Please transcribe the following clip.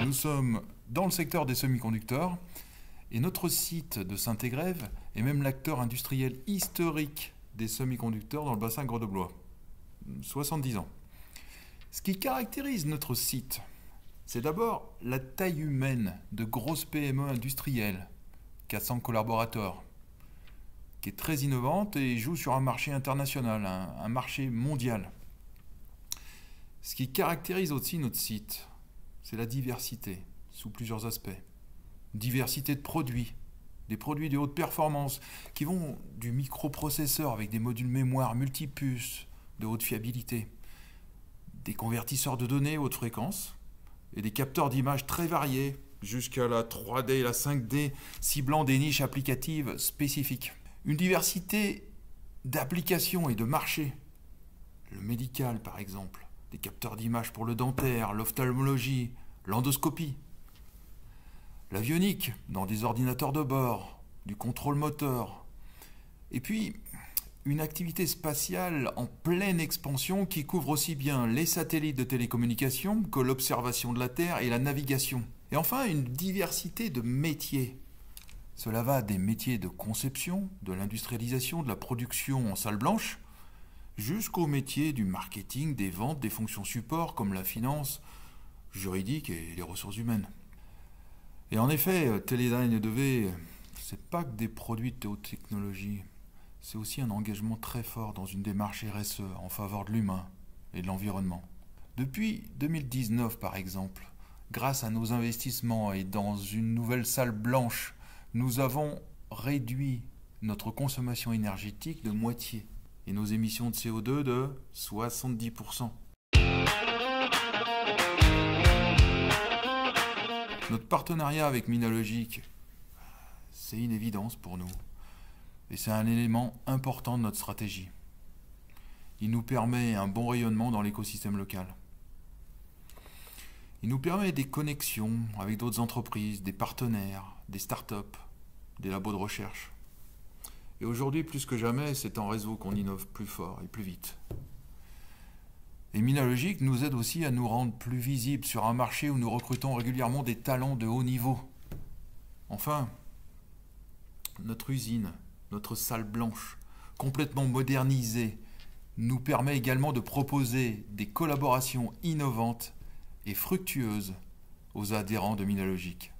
Nous sommes dans le secteur des semi-conducteurs et notre site de Saint-Égrève est même l'acteur industriel historique des semi-conducteurs dans le bassin grenoblois. 70 ans. Ce qui caractérise notre site, c'est d'abord la taille humaine de grosses PME industrielles, 400 collaborateurs, qui est très innovante et joue sur un marché international, un marché mondial. Ce qui caractérise aussi notre site, c'est la diversité, sous plusieurs aspects. Diversité de produits, des produits de haute performance, qui vont du microprocesseur avec des modules mémoire multipuces de haute fiabilité, des convertisseurs de données haute fréquence, et des capteurs d'images très variés, jusqu'à la 3D et la 5D, ciblant des niches applicatives spécifiques. Une diversité d'applications et de marchés. Le médical, par exemple, des capteurs d'images pour le dentaire, l'ophtalmologie, l'endoscopie. L'avionique, dans des ordinateurs de bord, du contrôle moteur. Et puis, une activité spatiale en pleine expansion qui couvre aussi bien les satellites de télécommunication que l'observation de la Terre et la navigation. Et enfin, une diversité de métiers. Cela va des métiers de conception, de l'industrialisation, de la production en salle blanche, jusqu'aux métiers du marketing, des ventes, des fonctions support comme la finance, juridique et les ressources humaines. Et en effet, Teledyne et Devey, c'est pas que des produits de haute technologie, c'est aussi un engagement très fort dans une démarche RSE en faveur de l'humain et de l'environnement. Depuis 2019 par exemple, grâce à nos investissements et dans une nouvelle salle blanche, nous avons réduit notre consommation énergétique de moitié et nos émissions de CO2 de 70%. Notre partenariat avec Minalogic, c'est une évidence pour nous. Et c'est un élément important de notre stratégie. Il nous permet un bon rayonnement dans l'écosystème local. Il nous permet des connexions avec d'autres entreprises, des partenaires, des startups, des labos de recherche. Et aujourd'hui, plus que jamais, c'est en réseau qu'on innove plus fort et plus vite. Et Minalogic nous aide aussi à nous rendre plus visibles sur un marché où nous recrutons régulièrement des talents de haut niveau. Enfin, notre usine, notre salle blanche, complètement modernisée, nous permet également de proposer des collaborations innovantes et fructueuses aux adhérents de Minalogic.